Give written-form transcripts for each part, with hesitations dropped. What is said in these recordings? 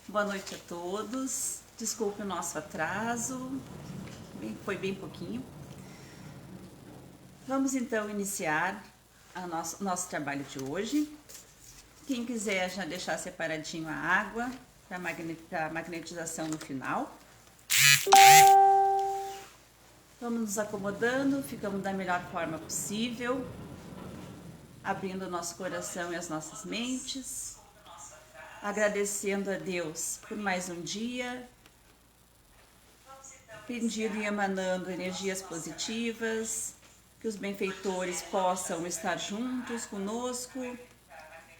Boa noite a todos. Desculpe o nosso atraso, foi bem pouquinho. Vamos então iniciar o nosso trabalho de hoje. Quem quiser já deixar separadinho a água para a magnetização no final. Vamos nos acomodando, ficamos da melhor forma possível, abrindo o nosso coração e as nossas mentes, agradecendo a Deus por mais um dia, pedindo e emanando energias positivas, que os benfeitores possam estar juntos conosco,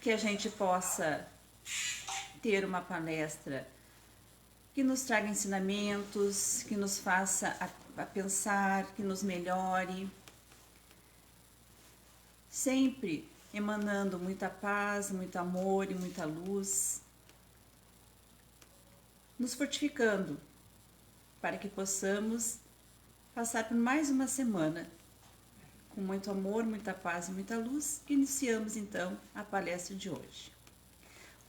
que a gente possa ter uma palestra que nos traga ensinamentos, que nos faça a pensar, que nos melhore, sempre emanando muita paz, muito amor e muita luz, nos fortificando para que possamos passar por mais uma semana com muito amor, muita paz e muita luz. Iniciamos então a palestra de hoje.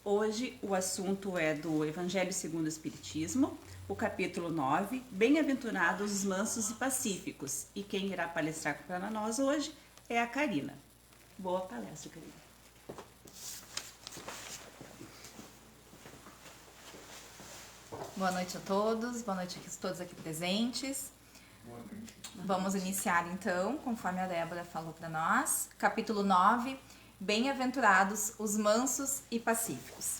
Hoje o assunto é do Evangelho segundo o Espiritismo, o capítulo 9, Bem-aventurados os mansos e pacíficos. E quem irá palestrar para nós hoje é a Karina. Boa palestra, Karina. Boa noite a todos, boa noite a todos aqui presentes. Boa noite. Vamos iniciar então, conforme a Débora falou para nós, capítulo 9, Bem-aventurados os mansos e pacíficos.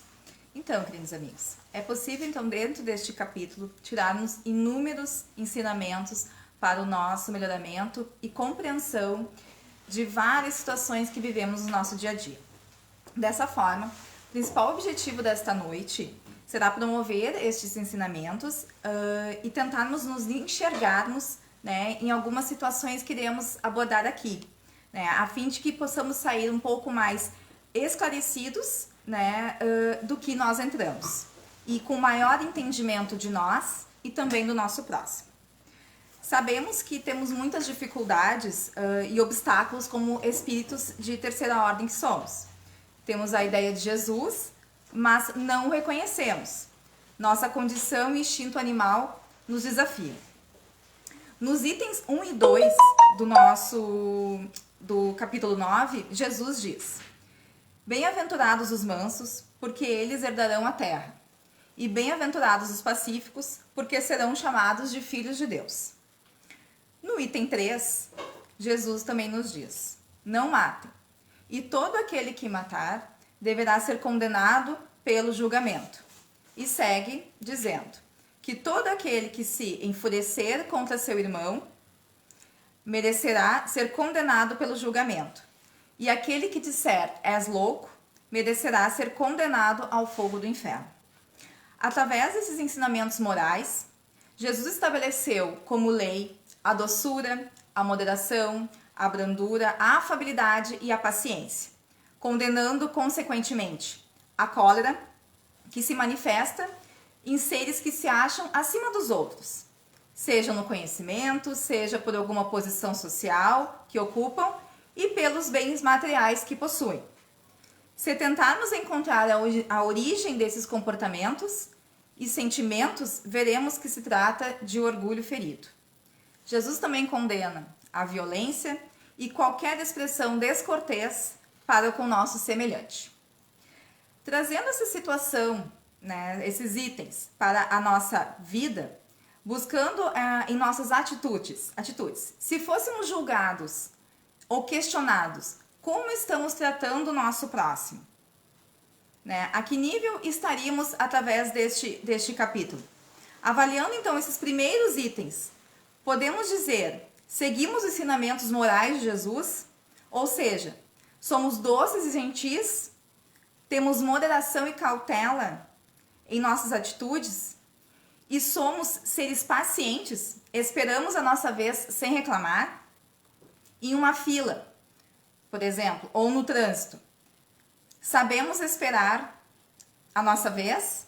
Então, queridos amigos, é possível então dentro deste capítulo tirarmos inúmeros ensinamentos para o nosso melhoramento e compreensão de várias situações que vivemos no nosso dia a dia. Dessa forma, o principal objetivo desta noite será promover estes ensinamentos e tentarmos nos enxergarmos, né, em algumas situações que iremos abordar aqui, né, a fim de que possamos sair um pouco mais esclarecidos, né, do que nós entramos e com maior entendimento de nós e também do nosso próximo. Sabemos que temos muitas dificuldades e obstáculos como espíritos de terceira ordem que somos. Temos a ideia de Jesus, mas não o reconhecemos. Nossa condição e instinto animal nos desafiam. Nos itens 1 e 2 do capítulo 9, Jesus diz: Bem-aventurados os mansos, porque eles herdarão a terra. E bem-aventurados os pacíficos, porque serão chamados de filhos de Deus. No item 3, Jesus também nos diz: Não matem, e todo aquele que matar deverá ser condenado pelo julgamento. E segue dizendo que todo aquele que se enfurecer contra seu irmão merecerá ser condenado pelo julgamento. E aquele que disser és louco merecerá ser condenado ao fogo do inferno. Através desses ensinamentos morais, Jesus estabeleceu como lei a doçura, a moderação, a brandura, a afabilidade e a paciência, condenando consequentemente a cólera, que se manifesta em seres que se acham acima dos outros, seja no conhecimento, seja por alguma posição social que ocupam e pelos bens materiais que possuem. Se tentarmos encontrar a origem desses comportamentos e sentimentos, veremos que se trata de orgulho ferido. Jesus também condena a violência e qualquer expressão descortês para com o nosso semelhante. Trazendo essa situação, né, esses itens para a nossa vida, buscando em nossas atitudes, se fôssemos julgados ou questionados como estamos tratando o nosso próximo, né, a que nível estaríamos através deste capítulo? Avaliando então esses primeiros itens, podemos dizer, seguimos os ensinamentos morais de Jesus? Ou seja, somos doces e gentis? Temos moderação e cautela em nossas atitudes? E somos seres pacientes? Esperamos a nossa vez sem reclamar? Em uma fila, por exemplo, ou no trânsito, sabemos esperar a nossa vez?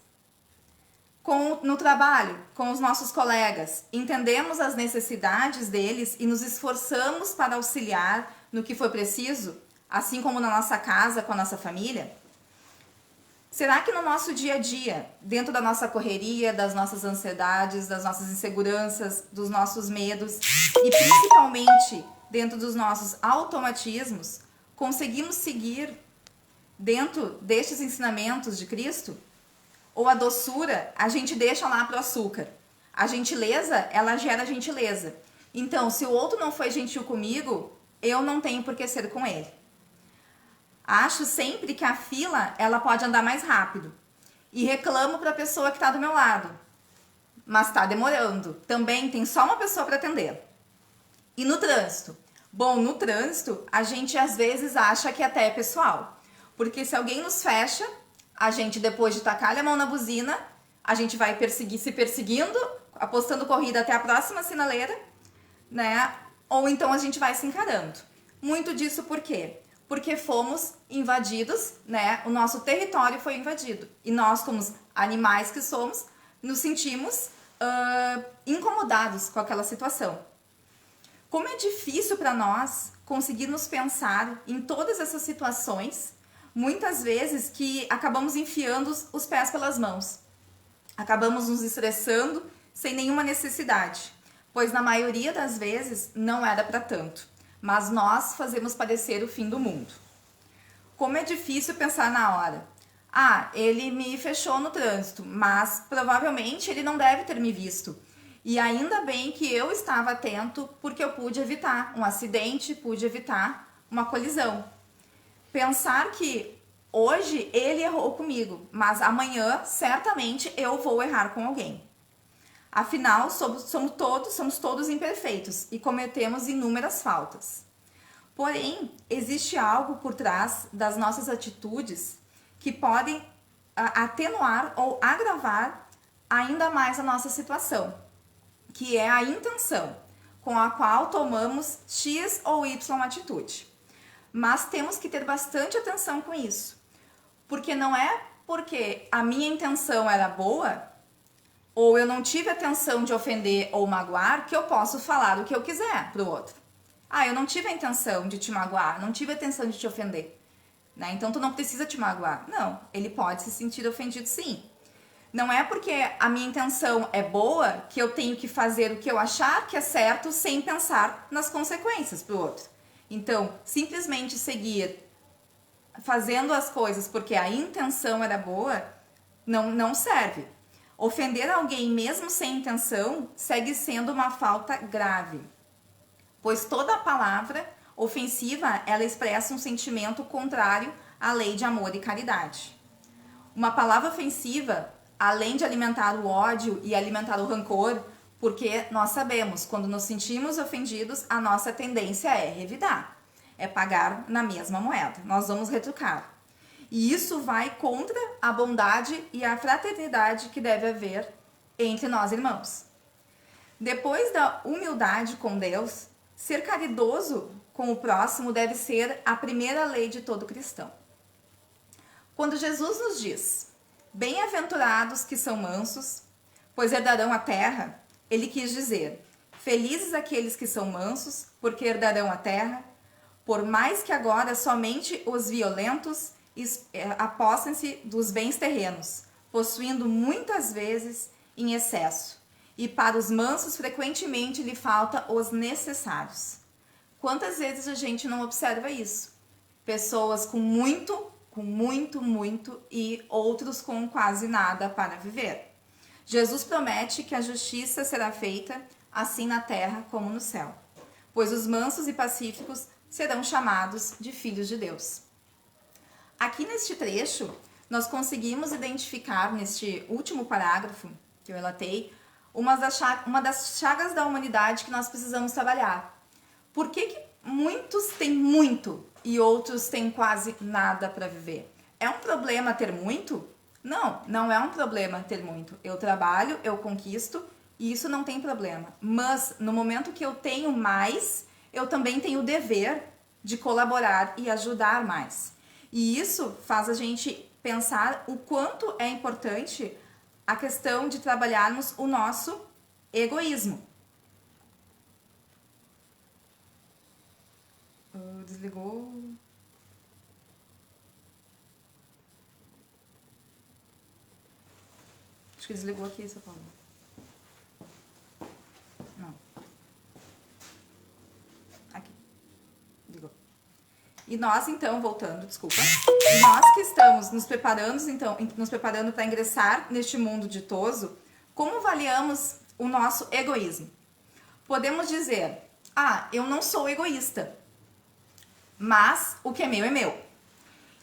No trabalho, com os nossos colegas, entendemos as necessidades deles e nos esforçamos para auxiliar no que for preciso, assim como na nossa casa, com a nossa família? Será que no nosso dia a dia, dentro da nossa correria, das nossas ansiedades, das nossas inseguranças, dos nossos medos e principalmente dentro dos nossos automatismos, conseguimos seguir dentro destes ensinamentos de Cristo? Ou a doçura a gente deixa lá pro açúcar? A gentileza, ela gera gentileza. Então, se o outro não foi gentil comigo, eu não tenho por que ser com ele. Acho sempre que a fila, ela pode andar mais rápido. E reclamo para a pessoa que está do meu lado. Mas está demorando. Também tem só uma pessoa para atender. E no trânsito? Bom, no trânsito, a gente às vezes acha que até é pessoal. Porque se alguém nos fecha, a gente depois de tacar a mão na buzina, a gente vai se perseguindo, apostando corrida até a próxima sinaleira, né? Ou então a gente vai se encarando. Muito disso por quê? Porque fomos invadidos, né? O nosso território foi invadido. E nós, como animais que somos, nos sentimos incomodados com aquela situação. Como é difícil para nós conseguirmos pensar em todas essas situações, muitas vezes que acabamos enfiando os pés pelas mãos. Acabamos nos estressando sem nenhuma necessidade, pois na maioria das vezes não era para tanto, mas nós fazemos parecer o fim do mundo. Como é difícil pensar na hora. Ah, ele me fechou no trânsito, mas provavelmente ele não deve ter me visto. E ainda bem que eu estava atento, porque eu pude evitar um acidente, pude evitar uma colisão. Pensar que hoje ele errou comigo, mas amanhã certamente eu vou errar com alguém. Afinal, somos todos imperfeitos e cometemos inúmeras faltas. Porém, existe algo por trás das nossas atitudes que podem atenuar ou agravar ainda mais a nossa situação, que é a intenção com a qual tomamos X ou Y atitude. Mas temos que ter bastante atenção com isso, porque não é porque a minha intenção era boa ou eu não tive a intenção de ofender ou magoar que eu posso falar o que eu quiser pro outro. Ah, eu não tive a intenção de te magoar, não tive a intenção de te ofender, né? Então tu não precisa te magoar. Não, ele pode se sentir ofendido sim. Não é porque a minha intenção é boa que eu tenho que fazer o que eu achar que é certo sem pensar nas consequências pro outro. Então, simplesmente seguir fazendo as coisas porque a intenção era boa, não serve. Ofender alguém mesmo sem intenção segue sendo uma falta grave, pois toda palavra ofensiva, ela expressa um sentimento contrário à lei de amor e caridade. Uma palavra ofensiva, além de alimentar o ódio e alimentar o rancor, porque nós sabemos, quando nos sentimos ofendidos, a nossa tendência é revidar, é pagar na mesma moeda, nós vamos retrucar. E isso vai contra a bondade e a fraternidade que deve haver entre nós irmãos. Depois da humildade com Deus, ser caridoso com o próximo deve ser a primeira lei de todo cristão. Quando Jesus nos diz, bem-aventurados que são mansos, pois herdarão a terra, ele quis dizer, felizes aqueles que são mansos, porque herdarão a terra, por mais que agora somente os violentos apossem-se dos bens terrenos, possuindo muitas vezes em excesso, e para os mansos frequentemente lhe falta os necessários. Quantas vezes a gente não observa isso? Pessoas com muito e outros com quase nada para viver. Jesus promete que a justiça será feita assim na terra como no céu, pois os mansos e pacíficos serão chamados de filhos de Deus. Aqui neste trecho, nós conseguimos identificar, neste último parágrafo que eu relatei, uma das chagas da humanidade que nós precisamos trabalhar. Por que muitos têm muito e outros têm quase nada para viver? É um problema ter muito? Não, não é um problema ter muito. Eu trabalho, eu conquisto e isso não tem problema. Mas no momento que eu tenho mais, eu também tenho o dever de colaborar e ajudar mais. E isso faz a gente pensar o quanto é importante a questão de trabalharmos o nosso egoísmo. Desligou. Acho que desligou aqui, seu Paulo. Não. Aqui. Ligou. E nós, então, voltando, desculpa. Nós que estamos nos preparando para ingressar neste mundo ditoso, como avaliamos o nosso egoísmo? Podemos dizer, eu não sou egoísta, mas o que é meu é meu.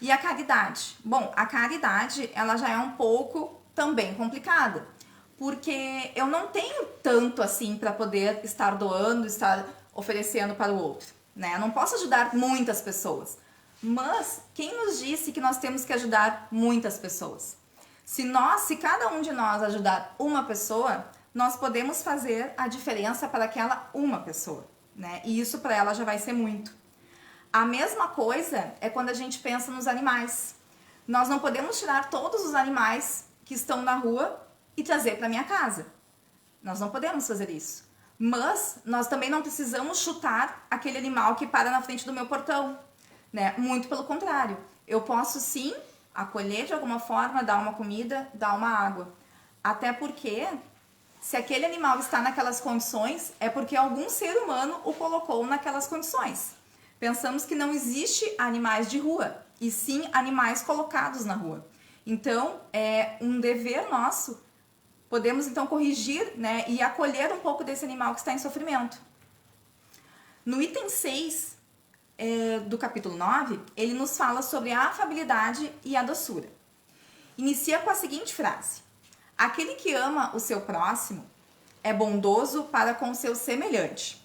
E a caridade? Bom, a caridade, ela já é um pouco também complicada, porque eu não tenho tanto assim para poder estar doando, estar oferecendo para o outro, né? Eu não posso ajudar muitas pessoas, mas quem nos disse que nós temos que ajudar muitas pessoas? Se cada um de nós ajudar uma pessoa, nós podemos fazer a diferença para aquela uma pessoa, né? E isso para ela já vai ser muito. A mesma coisa é quando a gente pensa nos animais. Nós não podemos tirar todos os animais que estão na rua e trazer para minha casa. Nós não podemos fazer isso. Mas nós também não precisamos chutar aquele animal que para na frente do meu portão, né? Muito pelo contrário. Eu posso sim acolher de alguma forma, dar uma comida, dar uma água. Até porque, se aquele animal está naquelas condições, é porque algum ser humano o colocou naquelas condições. Pensamos que não existe animais de rua, e sim animais colocados na rua. Então, é um dever nosso, podemos então corrigir, né, e acolher um pouco desse animal que está em sofrimento. No item 6 do capítulo 9, ele nos fala sobre a afabilidade e a doçura. Inicia com a seguinte frase: aquele que ama o seu próximo é bondoso para com o seu semelhante.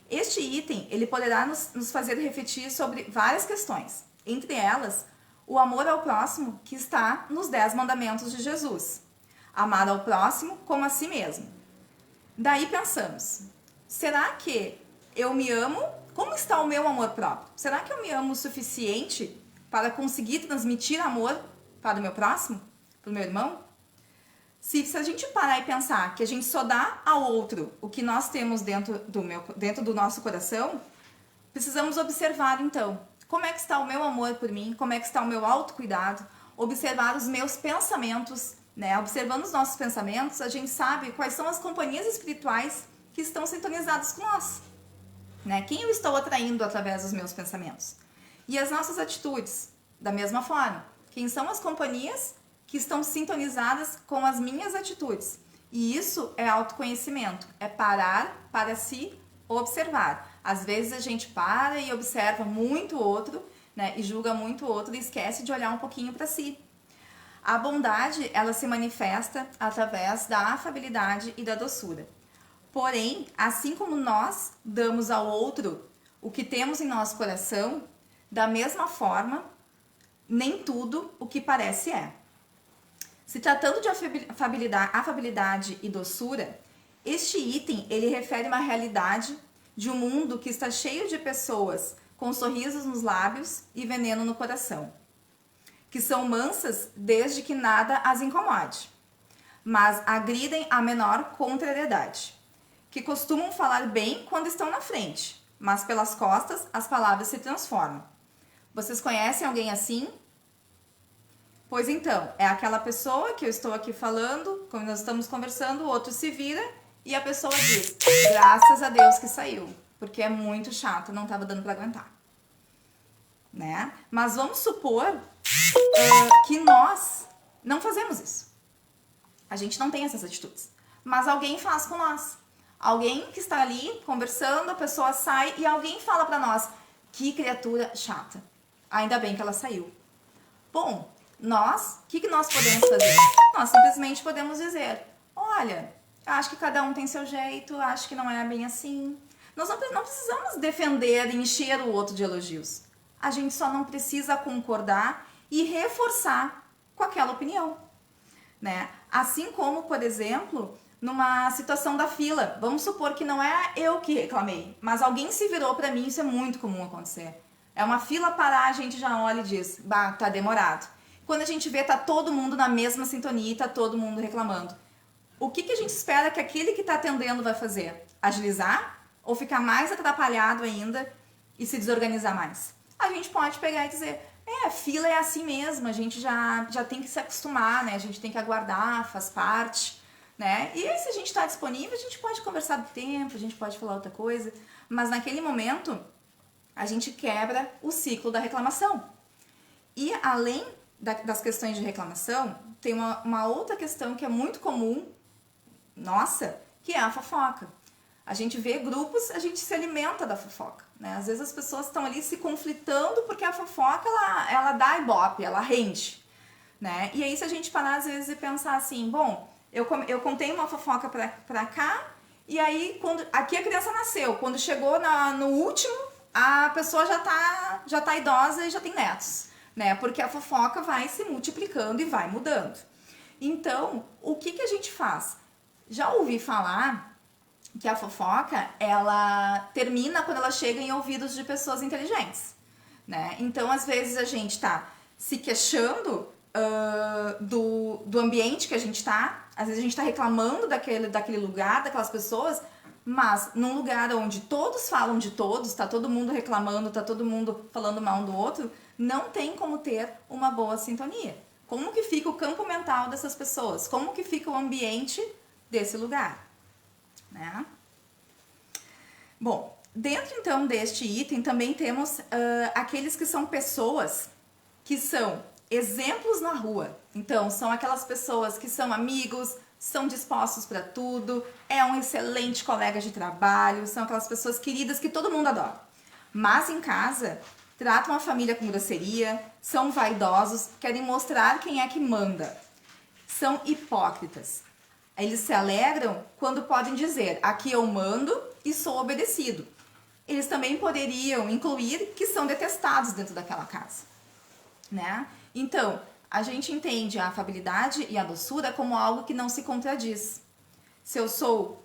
Este item, ele poderá nos fazer refletir sobre várias questões, entre elas, o amor ao próximo que está nos 10 mandamentos de Jesus. Amar ao próximo como a si mesmo. Daí pensamos, será que eu me amo? Como está o meu amor próprio? Será que eu me amo o suficiente para conseguir transmitir amor para o meu próximo? Para o meu irmão? Se a gente parar e pensar que a gente só dá ao outro o que nós temos dentro do nosso coração, precisamos observar então, como é que está o meu amor por mim, como é que está o meu autocuidado, observar os meus pensamentos, né? Observando os nossos pensamentos, a gente sabe quais são as companhias espirituais que estão sintonizadas com nós, né? Quem eu estou atraindo através dos meus pensamentos? E as nossas atitudes, da mesma forma, quem são as companhias que estão sintonizadas com as minhas atitudes. E isso é autoconhecimento, é parar para se observar. Às vezes a gente para e observa muito o outro, né, e julga muito o outro e esquece de olhar um pouquinho para si. A bondade, ela se manifesta através da afabilidade e da doçura. Porém, assim como nós damos ao outro o que temos em nosso coração, da mesma forma, nem tudo o que parece é. Se tratando de afabilidade e doçura, este item ele refere uma realidade de um mundo que está cheio de pessoas com sorrisos nos lábios e veneno no coração, que são mansas desde que nada as incomode, mas agridem a menor contrariedade, que costumam falar bem quando estão na frente, mas pelas costas as palavras se transformam. Vocês conhecem alguém assim? Pois então, é aquela pessoa que eu estou aqui falando, como nós estamos conversando, o outro se vira e a pessoa diz, graças a Deus que saiu, porque é muito chato, não estava dando para aguentar. Né? Mas vamos supor que nós não fazemos isso. A gente não tem essas atitudes. Mas alguém faz com nós. Alguém que está ali conversando, a pessoa sai e alguém fala para nós, que criatura chata. Ainda bem que ela saiu. Bom, o que nós podemos fazer? Nós simplesmente podemos dizer, olha, acho que cada um tem seu jeito, acho que não é bem assim. Nós não precisamos defender e encher o outro de elogios. A gente só não precisa concordar e reforçar com aquela opinião, né? Assim como, por exemplo, numa situação da fila, vamos supor que não é eu que reclamei, mas alguém se virou para mim, isso é muito comum acontecer. É uma fila parar, a gente já olha e diz, bah, tá demorado. Quando a gente vê, tá todo mundo na mesma sintonia e tá todo mundo reclamando. O que a gente espera que aquele que está atendendo vai fazer? Agilizar? Ou ficar mais atrapalhado ainda e se desorganizar mais? A gente pode pegar e dizer, Fila é assim mesmo, a gente já tem que se acostumar, né? A gente tem que aguardar, faz parte, né? E aí, se a gente está disponível, a gente pode conversar do tempo, a gente pode falar outra coisa, mas naquele momento a gente quebra o ciclo da reclamação. E além das questões de reclamação, tem uma outra questão que é muito comum, nossa, que é a fofoca. A gente vê grupos, a gente se alimenta da fofoca, né? Às vezes as pessoas estão ali se conflitando porque a fofoca, ela dá ibope, ela rende, né? E aí, se a gente parar às vezes e pensar assim, bom, eu contei uma fofoca pra cá, e aí, aqui a criança nasceu, quando chegou no último, a pessoa já tá idosa e já tem netos, né? Porque a fofoca vai se multiplicando e vai mudando. Então, o que a gente faz? Já ouvi falar que a fofoca, ela termina quando ela chega em ouvidos de pessoas inteligentes, né? Então, às vezes, a gente tá se queixando do ambiente que a gente tá, às vezes a gente tá reclamando daquele lugar, daquelas pessoas, mas num lugar onde todos falam de todos, tá todo mundo reclamando, tá todo mundo falando mal um do outro, não tem como ter uma boa sintonia. Como que fica o campo mental dessas pessoas? Como que fica o ambiente desse lugar? Né? Bom, dentro então deste item também temos aqueles que são pessoas que são exemplos na rua. Então, são aquelas pessoas que são amigos, são dispostos para tudo, é um excelente colega de trabalho, são aquelas pessoas queridas que todo mundo adora. Mas em casa, tratam a família com grosseria, são vaidosos, querem mostrar quem é que manda. São hipócritas. Eles se alegram quando podem dizer, aqui eu mando e sou obedecido. Eles também poderiam incluir que são detestados dentro daquela casa, né? Então, a gente entende a afabilidade e a doçura como algo que não se contradiz. Se eu sou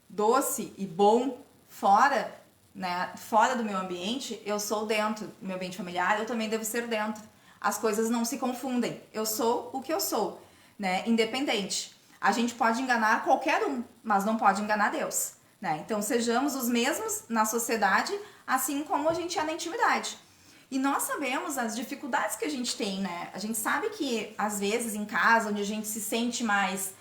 doce e bom fora, né, fora do meu ambiente, eu sou dentro do meu ambiente familiar, eu também devo ser dentro. As coisas não se confundem. Eu sou o que eu sou, né, independente. A gente pode enganar qualquer um, mas não pode enganar Deus, né? Então, sejamos os mesmos na sociedade, assim como a gente é na intimidade. E nós sabemos as dificuldades que a gente tem, né? A gente sabe que, às vezes, em casa, onde a gente se sente mais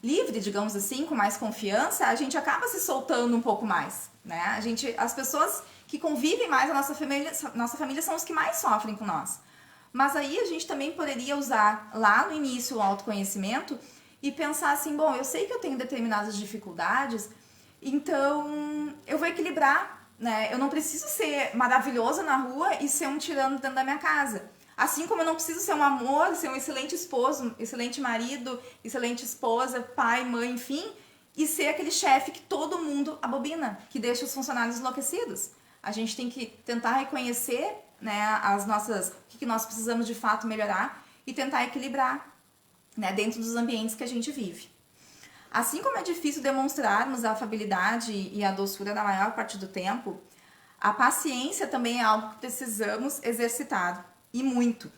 livre, digamos assim, com mais confiança, a gente acaba se soltando um pouco mais, né? As pessoas que convivem mais na nossa família são os que mais sofrem com nós. Mas aí a gente também poderia usar lá no início o autoconhecimento e pensar assim, bom, eu sei que eu tenho determinadas dificuldades, então eu vou equilibrar, né? Eu não preciso ser maravilhoso na rua e ser um tirano dentro da minha casa. Assim como eu não preciso ser um amor, ser um excelente esposo, um excelente marido, excelente esposa, pai, mãe, enfim, e ser aquele chefe que todo mundo abobina, que deixa os funcionários enlouquecidos. A gente tem que tentar reconhecer, né, o que nós precisamos de fato melhorar e tentar equilibrar, né, dentro dos ambientes que a gente vive. Assim como é difícil demonstrarmos a afabilidade e a doçura na maior parte do tempo, a paciência também é algo que precisamos exercitar, e muito.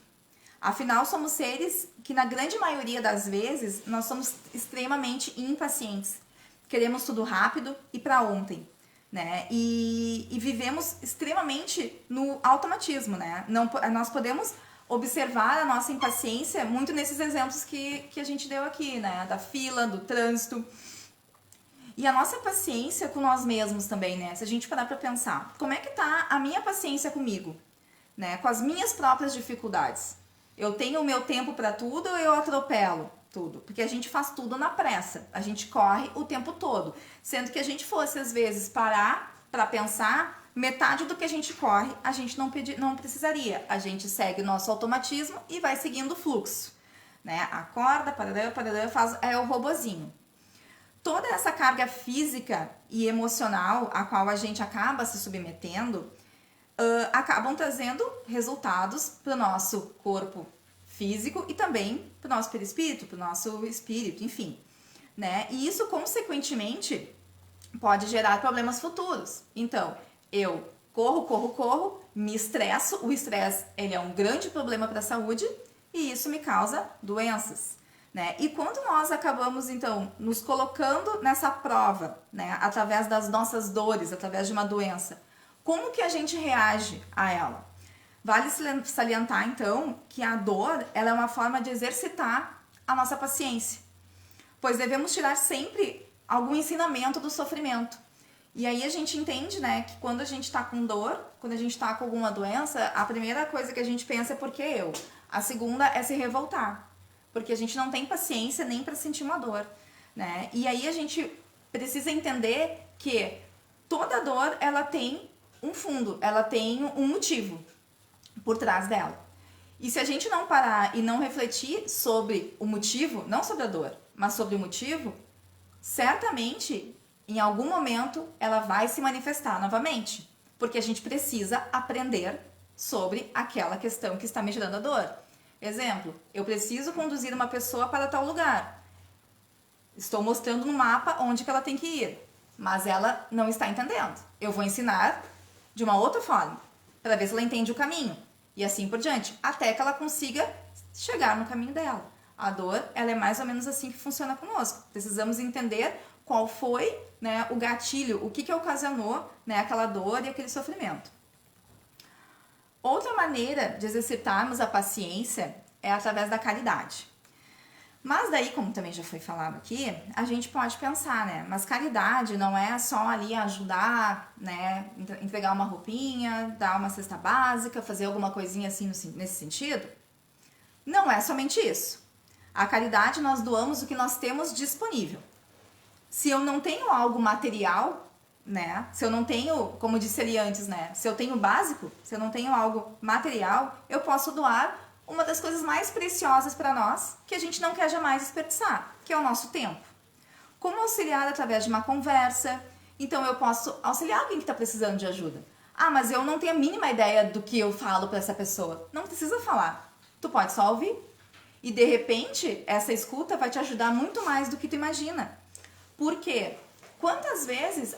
Afinal, somos seres que, na grande maioria das vezes, nós somos extremamente impacientes. Queremos tudo rápido e para ontem, né? E vivemos extremamente no automatismo, né? Nós podemos observar a nossa impaciência muito nesses exemplos que a gente deu aqui, né? Da fila, do trânsito. E a nossa paciência com nós mesmos também, né? Se a gente parar para pensar, como é que tá a minha paciência comigo, né? Com as minhas próprias dificuldades. Eu tenho o meu tempo para tudo ou eu atropelo tudo? Porque a gente faz tudo na pressa. A gente corre o tempo todo. Sendo que a gente fosse, às vezes, parar para pensar, metade do que a gente corre, a gente não precisaria. A gente segue o nosso automatismo e vai seguindo o fluxo, né? Acorda, é o robozinho. Toda essa carga física e emocional a qual a gente acaba se submetendo acabam trazendo resultados para o nosso corpo físico e também para o nosso perispírito, para o nosso espírito, enfim, né? E isso, consequentemente, pode gerar problemas futuros. Então, eu corro, me estresso, o estresse ele é um grande problema para a saúde e isso me causa doenças, né? E quando nós acabamos, então, nos colocando nessa prova, né, através das nossas dores, através de uma doença, Como que a gente reage a ela? Vale salientar, então, que a dor ela é uma forma de exercitar a nossa paciência, pois devemos tirar sempre algum ensinamento do sofrimento. E aí a gente entende, né, que quando a gente está com dor, quando a gente está com alguma doença, a primeira coisa que a gente pensa é por que eu? A segunda é se revoltar, porque a gente não tem paciência nem para sentir uma dor, né? E aí a gente precisa entender que toda dor, ela tem um fundo, ela tem um motivo por trás dela. E se a gente não parar e não refletir sobre o motivo, não sobre a dor, mas sobre o motivo, certamente, em algum momento, ela vai se manifestar novamente. Porque a gente precisa aprender sobre aquela questão que está me gerando a dor. Exemplo, eu preciso conduzir uma pessoa para tal lugar. Estou mostrando no mapa onde que ela tem que ir, mas ela não está entendendo. Eu vou ensinar de uma outra forma, para ver se ela entende o caminho. E assim por diante, até que ela consiga chegar no caminho dela. A dor, ela é mais ou menos assim que funciona conosco. Precisamos entender qual foi, né, o gatilho, o que ocasionou, né, aquela dor e aquele sofrimento. Outra maneira de exercitarmos a paciência é através da caridade. Mas daí, como também já foi falado aqui, a gente pode pensar, né? Mas caridade não é só ali ajudar, né? Entregar uma roupinha, dar uma cesta básica, fazer alguma coisinha assim nesse sentido? Não é somente isso. A caridade nós doamos o que nós temos disponível. Se eu não tenho algo material, né? Se eu não tenho, como disse ali antes, né? Se eu tenho básico, se eu não tenho algo material, eu posso doar uma das coisas mais preciosas para nós, que a gente não quer jamais desperdiçar, que é o nosso tempo. Como auxiliar através de uma conversa? Então eu posso auxiliar alguém que está precisando de ajuda. Ah, mas eu não tenho a mínima ideia do que eu falo para essa pessoa. Não precisa falar. Tu pode só ouvir. E de repente, essa escuta vai te ajudar muito mais do que tu imagina. Por quê? Quantas vezes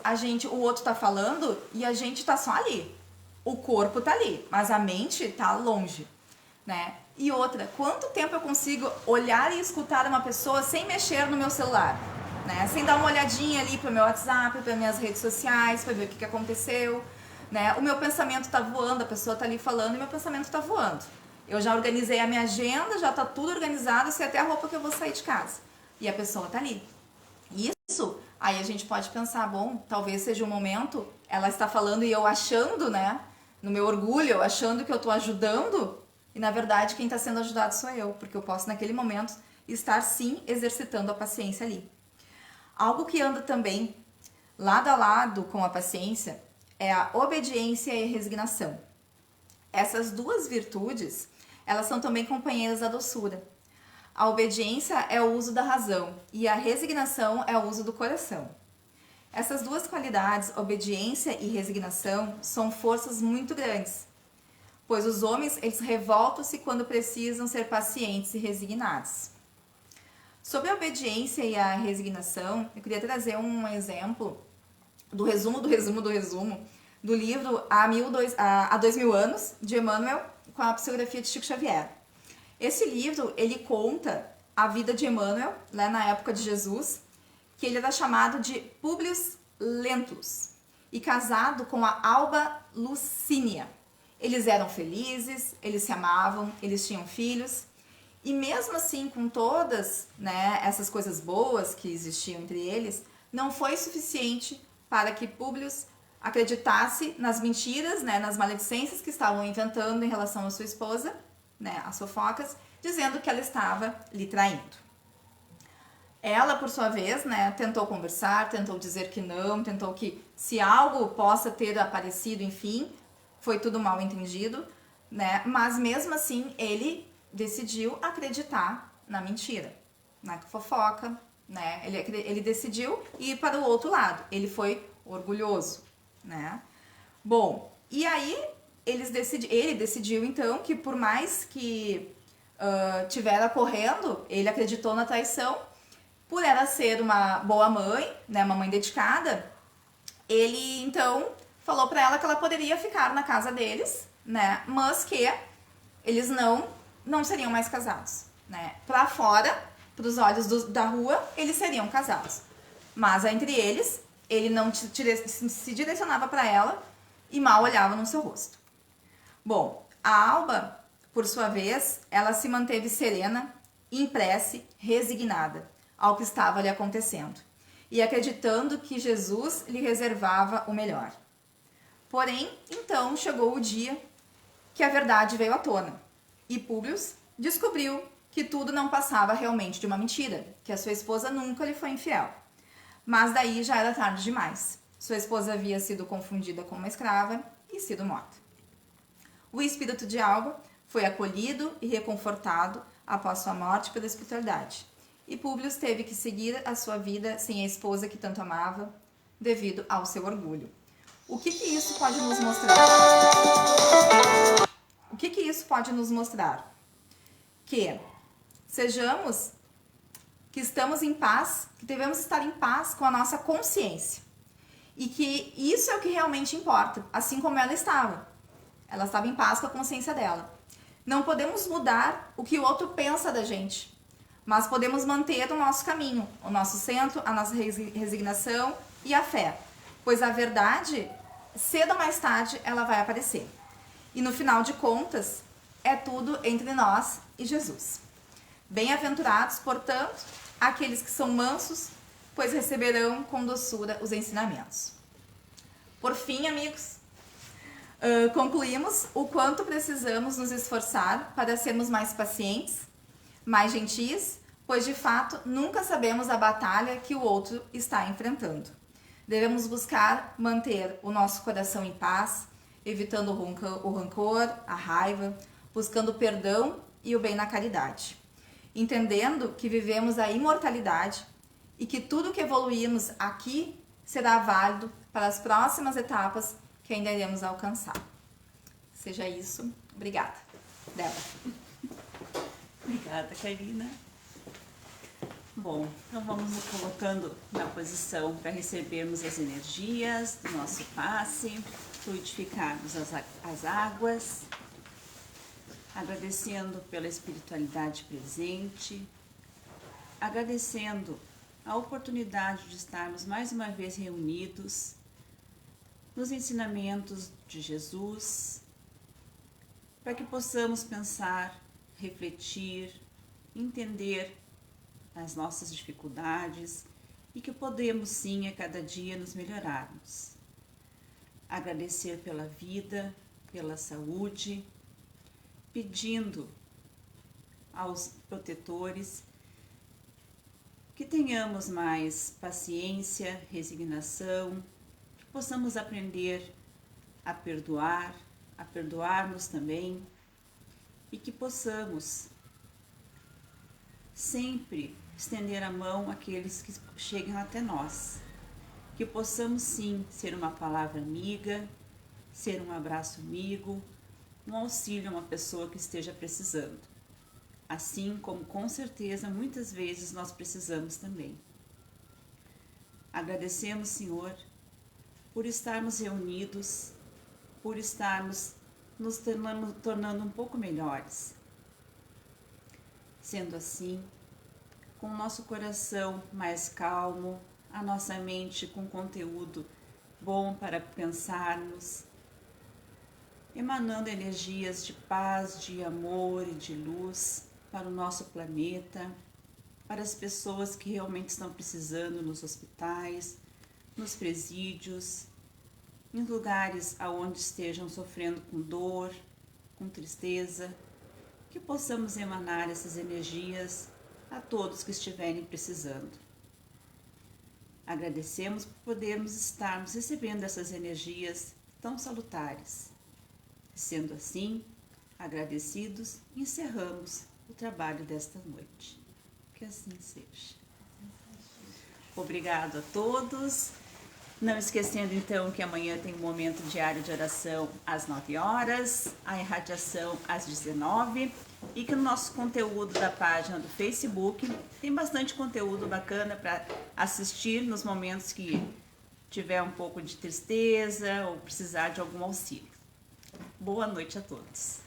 o outro tá falando e a gente tá só ali? O corpo tá ali, mas a mente tá longe, né? E outra, quanto tempo eu consigo olhar e escutar uma pessoa sem mexer no meu celular, né? Sem dar uma olhadinha ali pro meu WhatsApp, para minhas redes sociais, para ver o que aconteceu, né? O meu pensamento tá voando, a pessoa tá ali falando e meu pensamento tá voando. Eu já organizei a minha agenda, já tá tudo organizado, sei até a roupa que eu vou sair de casa. E a pessoa tá ali. Isso, aí a gente pode pensar, bom, talvez seja um momento, ela está falando e eu achando, né? No meu orgulho, eu achando que eu tô ajudando, e na verdade quem está sendo ajudado sou eu, porque eu posso naquele momento estar sim exercitando a paciência ali. Algo que anda também lado a lado com a paciência é a obediência e a resignação. Essas duas virtudes, elas são também companheiras da doçura. A obediência é o uso da razão e a resignação é o uso do coração. Essas duas qualidades, obediência e resignação, são forças muito grandes, pois os homens eles revoltam-se quando precisam ser pacientes e resignados. Sobre a obediência e a resignação, eu queria trazer um exemplo do resumo do livro Há 2000 anos, de Emmanuel, com a psicografia de Chico Xavier. Esse livro, ele conta a vida de Emmanuel, lá na época de Jesus, que ele era chamado de Publio Lentulus, e casado com a Alba Lucínia. Eles eram felizes, eles se amavam, eles tinham filhos, e mesmo assim, com todas, né, essas coisas boas que existiam entre eles, não foi suficiente para que Publio acreditasse nas mentiras, né, nas maledicências que estavam inventando em relação à sua esposa, né, as fofocas, dizendo que ela estava lhe traindo. Ela, por sua vez, né, tentou conversar, tentou dizer que não, tentou que se algo possa ter aparecido, enfim, foi tudo mal entendido, né, mas mesmo assim ele decidiu acreditar na mentira, na fofoca, né, ele decidiu ir para o outro lado, ele foi orgulhoso, né. Bom, e aí ele decidiu então que por mais que tivera correndo, ele acreditou na traição, por ela ser uma boa mãe, né, uma mãe dedicada, ele então falou para ela que ela poderia ficar na casa deles, né, mas que eles não seriam mais casados, né. Para fora, para os olhos da rua, eles seriam casados, mas entre eles, ele não se direcionava para ela e mal olhava no seu rosto. Bom, a Alba, por sua vez, ela se manteve serena, em prece, resignada ao que estava lhe acontecendo e acreditando que Jesus lhe reservava o melhor. Porém, então chegou o dia que a verdade veio à tona e Públio descobriu que tudo não passava realmente de uma mentira, que a sua esposa nunca lhe foi infiel. Mas daí já era tarde demais. Sua esposa havia sido confundida com uma escrava e sido morta. O espírito de Alba foi acolhido e reconfortado após sua morte pela espiritualidade. E Públio teve que seguir a sua vida sem a esposa que tanto amava, devido ao seu orgulho. O que isso pode nos mostrar? O que isso pode nos mostrar? Que sejamos, que estamos em paz, que devemos estar em paz com a nossa consciência. E que isso é o que realmente importa, assim como ela estava. Ela estava em paz com a consciência dela. Não podemos mudar o que o outro pensa da gente, mas podemos manter o nosso caminho, o nosso centro, a nossa resignação e a fé. Pois a verdade, cedo ou mais tarde, ela vai aparecer. E no final de contas, é tudo entre nós e Jesus. Bem-aventurados, portanto, aqueles que são mansos, pois receberão com doçura os ensinamentos. Por fim, amigos, concluímos o quanto precisamos nos esforçar para sermos mais pacientes, mais gentis, pois de fato nunca sabemos a batalha que o outro está enfrentando. Devemos buscar manter o nosso coração em paz, evitando o rancor, a raiva, buscando o perdão e o bem na caridade. Entendendo que vivemos a imortalidade e que tudo que evoluirmos aqui será válido para as próximas etapas que ainda iremos alcançar. Seja isso. Obrigada. Débora. Obrigada, Karina. Bom, então vamos nos colocando na posição para recebermos as energias do nosso passe, fluidificarmos as águas, agradecendo pela espiritualidade presente, agradecendo a oportunidade de estarmos mais uma vez reunidos nos ensinamentos de Jesus, para que possamos pensar, refletir, entender as nossas dificuldades e que podemos sim a cada dia nos melhorarmos. Agradecer pela vida, pela saúde, pedindo aos protetores que tenhamos mais paciência, resignação, que possamos aprender a perdoarmos também e que possamos sempre estender a mão àqueles que chegam até nós, que possamos sim ser uma palavra amiga, ser um abraço amigo, um auxílio a uma pessoa que esteja precisando, assim como com certeza muitas vezes nós precisamos também. Agradecemos, Senhor, por estarmos reunidos, por estarmos nos tornando um pouco melhores. Sendo assim, com o nosso coração mais calmo, a nossa mente com conteúdo bom para pensarmos, emanando energias de paz, de amor e de luz para o nosso planeta, para as pessoas que realmente estão precisando nos hospitais, nos presídios, em lugares aonde estejam sofrendo com dor, com tristeza, que possamos emanar essas energias a todos que estiverem precisando. Agradecemos por podermos estarmos recebendo essas energias tão salutares. Sendo assim, agradecidos, encerramos o trabalho desta noite. Que assim seja. Obrigado a todos. Não esquecendo então que amanhã tem um momento diário de oração às 9 horas, a irradiação às 19 e que no nosso conteúdo da página do Facebook tem bastante conteúdo bacana para assistir nos momentos que tiver um pouco de tristeza ou precisar de algum auxílio. Boa noite a todos.